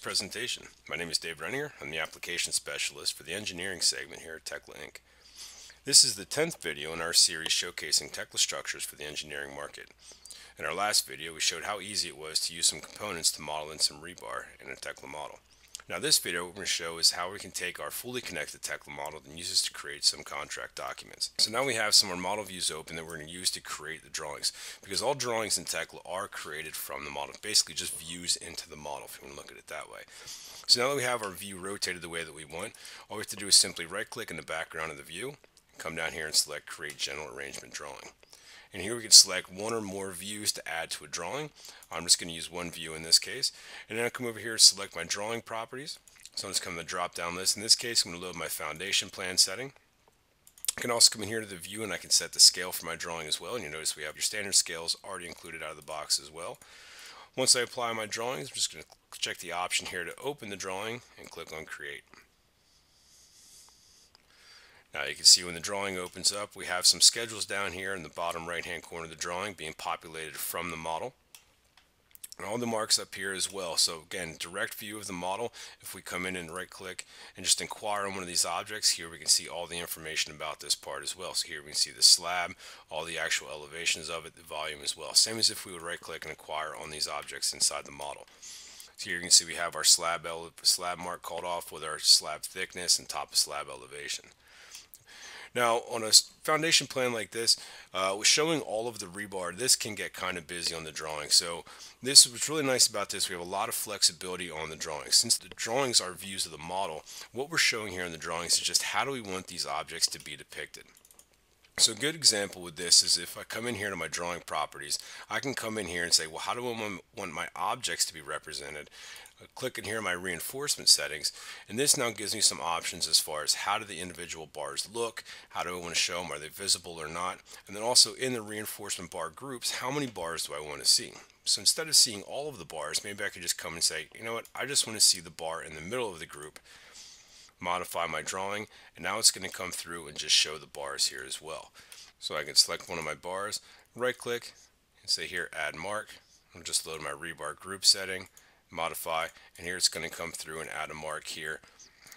presentation. My name is Dave Renninger. I'm the application specialist for the engineering segment here at Tekla Inc. This is the 10th video in our series showcasing Tekla structures for the engineering market. In our last video, we showed how easy it was to use some components to model in some rebar in a Tekla model. Now this video we're going to show is how we can take our fully connected Tekla model and use this to create some contract documents. So now we have some more model views open that we're going to use to create the drawings, because all drawings in Tekla are created from the model, basically just views into the model if you want to look at it that way. So now that we have our view rotated the way that we want, all we have to do is simply right click in the background of the view, come down here and select Create General Arrangement Drawing. And here we can select one or more views to add to a drawing. I'm just going to use one view in this case. And then I'll come over here and select my drawing properties. So I'm just coming to the drop down list. In this case, I'm going to load my foundation plan setting. I can also come in here to the view and I can set the scale for my drawing as well. And you notice we have your standard scales already included out of the box as well. Once I apply my drawings, I'm just going to check the option here to open the drawing and click on Create. Now you can see when the drawing opens up, we have some schedules down here in the bottom right hand corner of the drawing being populated from the model. And all the marks up here as well. So again, direct view of the model. If we come in and right click and just inquire on one of these objects, here we can see all the information about this part as well. So here we can see the slab, all the actual elevations of it, the volume as well. Same as if we would right click and inquire on these objects inside the model. So here you can see we have our slab mark called off with our slab thickness and top of slab elevation. Now on a foundation plan like this, with showing all of the rebar, this can get kind of busy on the drawing. So this what's really nice about this, we have a lot of flexibility on the drawings. Since the drawings are views of the model, what we're showing here in the drawings is just how do we want these objects to be depicted. So a good example with this is if I come in here to my drawing properties, I can come in here and say, well, how do I want my objects to be represented? I click in here in my reinforcement settings, and this now gives me some options as far as how do the individual bars look, how do I want to show them, are they visible or not, and then also in the reinforcement bar groups, how many bars do I want to see? So instead of seeing all of the bars, maybe I could just come and say, you know what, I just want to see the bar in the middle of the group. Modify my drawing, and now it's going to come through and just show the bars here as well. So I can select one of my bars, right click and say here add mark. I'll just load my rebar group setting, modify, and here it's going to come through and add a mark here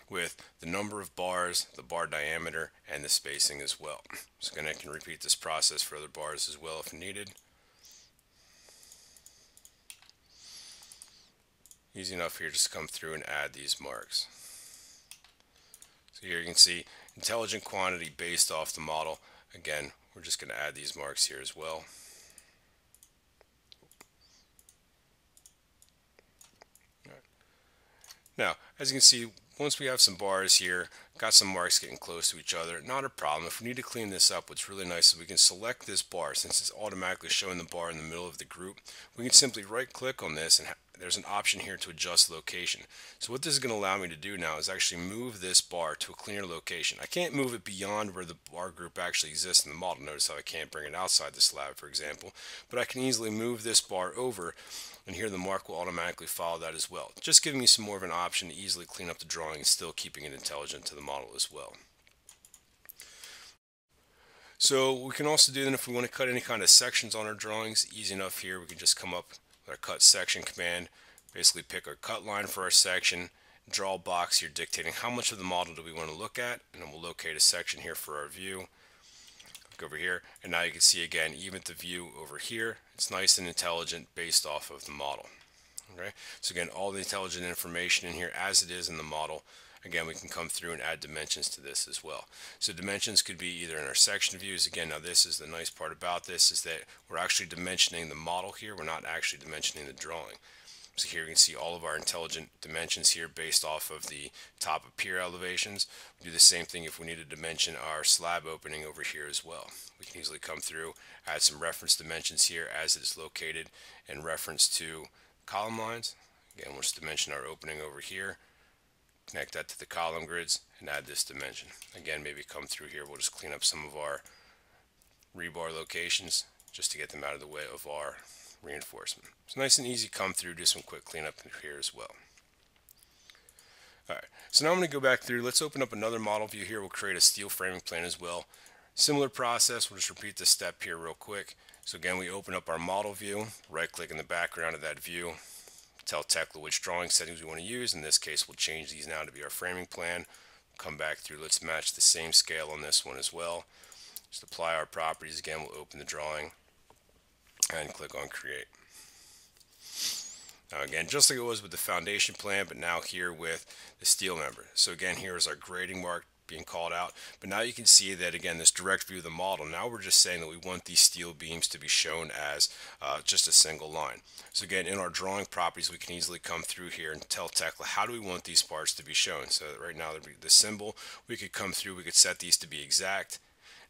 with the number of bars, the bar diameter, and the spacing as well. So again, I can repeat this process for other bars as well if needed. Easy enough here just to come through and add these marks. So here you can see intelligent quantity based off the model. Again, we're just going to add these marks here as well. Right. Now, as you can see, once we have some bars here, got some marks getting close to each other, not a problem. If we need to clean this up, what's really nice is we can select this bar. Since it's automatically showing the bar in the middle of the group, we can simply right click on this and there's an option here to adjust location. So what this is going to allow me to do now is actually move this bar to a cleaner location. I can't move it beyond where the bar group actually exists in the model. Notice how I can't bring it outside the slab, for example, but I can easily move this bar over, and here the mark will automatically follow that as well, just giving me some more of an option to easily clean up the drawing and still keeping it intelligent to the model as well. So we can also do that if we want to cut any kind of sections on our drawings. Easy enough here, we can just come up with our cut section command, basically pick our cut line for our section, draw a box here dictating how much of the model do we want to look at, and then we'll locate a section here for our view. Go over here, and now you can see again, even the view over here, it's nice and intelligent based off of the model. Okay, so again, all the intelligent information in here as it is in the model. Again, we can come through and add dimensions to this as well. So dimensions could be either in our section views. Again, now this is the nice part about this is that we're actually dimensioning the model here. We're not actually dimensioning the drawing. So here you can see all of our intelligent dimensions here based off of the top of pier elevations. We do the same thing if we need to dimension our slab opening over here as well. We can easily come through, add some reference dimensions here as it is located in reference to column lines. Again, we'll just dimension our opening over here, connect that to the column grids, and add this dimension. Again, maybe come through here, we'll just clean up some of our rebar locations just to get them out of the way of our reinforcement. It's nice and easy come through, do some quick cleanup here as well. Alright, so now I'm going to go back through. Let's open up another model view here. We'll create a steel framing plan as well. Similar process, we'll just repeat this step here real quick. So again, we open up our model view, right click in the background of that view, tell Tekla which drawing settings we want to use. In this case, we'll change these now to be our framing plan. Come back through, let's match the same scale on this one as well. Just apply our properties again, we'll open the drawing and click on create. Now again, just like it was with the foundation plan, but now here with the steel member. So again, here is our grading mark being called out, but now you can see that again, this direct view of the model, now we're just saying that we want these steel beams to be shown as just a single line. So again, in our drawing properties, we can easily come through here and tell Tekla how do we want these parts to be shown. So right now, the symbol, we could come through, we could set these to be exact.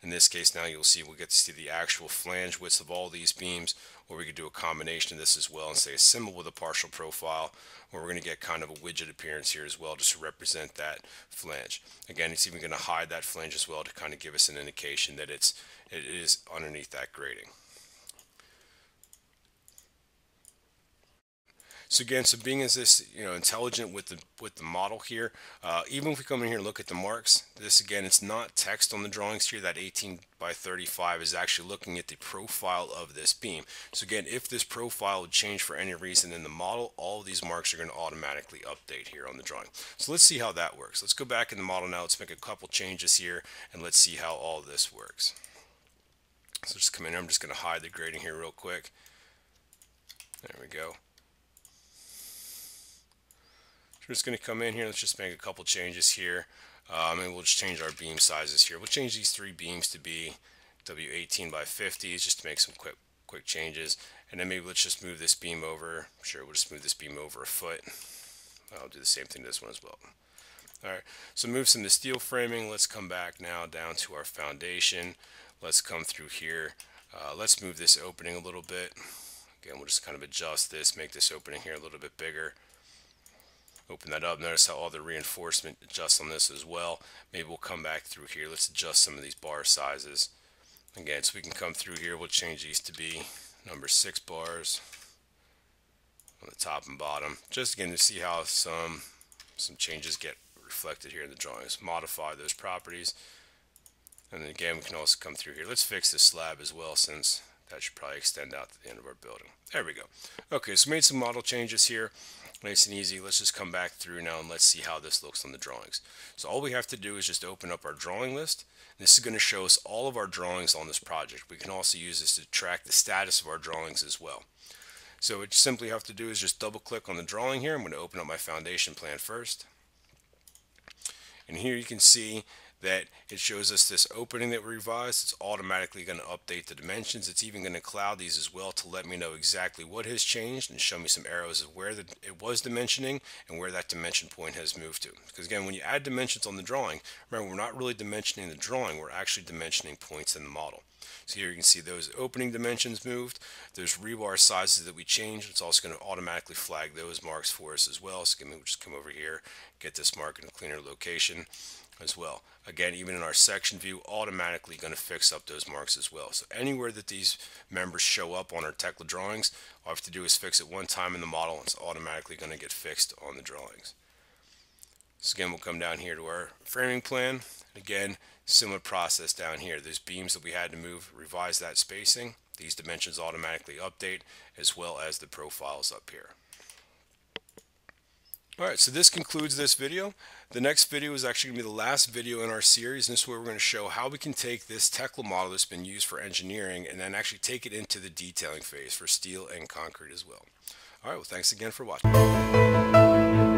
In this case, now you'll see we'll get to see the actual flange widths of all these beams, or we could do a combination of this as well and say a symbol with a partial profile, where we're going to get kind of a widget appearance here as well just to represent that flange. Again, it's even going to hide that flange as well to kind of give us an indication that it is underneath that grading. So again, so being as this, intelligent with the model here, even if we come in here and look at the marks, this again, it's not text on the drawings here. That 18 by 35 is actually looking at the profile of this beam. So again, if this profile would change for any reason in the model, all of these marks are going to automatically update here on the drawing. So let's see how that works. Let's go back in the model now. Let's make a couple changes here and let's see how all this works. So just come in here. I'm just going to hide the grading here real quick. There we go. We're just going to come in here, let's just make a couple changes here, and we'll just change our beam sizes here. We'll change these three beams to be W18 by 50s just to make some quick changes, and then maybe let's just move this beam over. Sure, we'll just move this beam over a foot. I'll do the same thing to this one as well. Alright, so move some of the steel framing. Let's come back now down to our foundation. Let's come through here. Let's move this opening a little bit. Again, we'll just kind of adjust this, make this opening here a little bit bigger. Open that up. Notice how all the reinforcement adjusts on this as well. Maybe we'll come back through here. Let's adjust some of these bar sizes. Again, so we can come through here. We'll change these to be number 6 bars on the top and bottom. Just again to see how some changes get reflected here in the drawings. Modify those properties. And then again, we can also come through here. Let's fix this slab as well, since that should probably extend out to the end of our building. There we go. Okay, so made some model changes here. Nice and easy. Let's just come back through now and let's see how this looks on the drawings. So all we have to do is just open up our drawing list. This is going to show us all of our drawings on this project. We can also use this to track the status of our drawings as well. So what you simply have to do is just double click on the drawing here. I'm going to open up my foundation plan first. And here you can see that it shows us this opening that we revised. It's automatically going to update the dimensions. It's even going to cloud these as well to let me know exactly what has changed and show me some arrows of where it was dimensioning and where that dimension point has moved to. Because again, when you add dimensions on the drawing, remember, we're not really dimensioning the drawing, we're actually dimensioning points in the model. So here you can see those opening dimensions moved. There's rebar sizes that we changed. It's also going to automatically flag those marks for us as well. So we'll just come over here, get this mark in a cleaner location as well. Again, even in our section view, automatically going to fix up those marks as well. So anywhere that these members show up on our Tekla drawings, all I have to do is fix it one time in the model, and it's automatically going to get fixed on the drawings. So again, we'll come down here to our framing plan. Again, similar process down here. Those beams that we had to move, revise that spacing. These dimensions automatically update, as well as the profiles up here. Alright, so this concludes this video. The next video is actually going to be the last video in our series, and this is where we're going to show how we can take this Tekla model that's been used for engineering and then actually take it into the detailing phase for steel and concrete as well. Alright, well, thanks again for watching.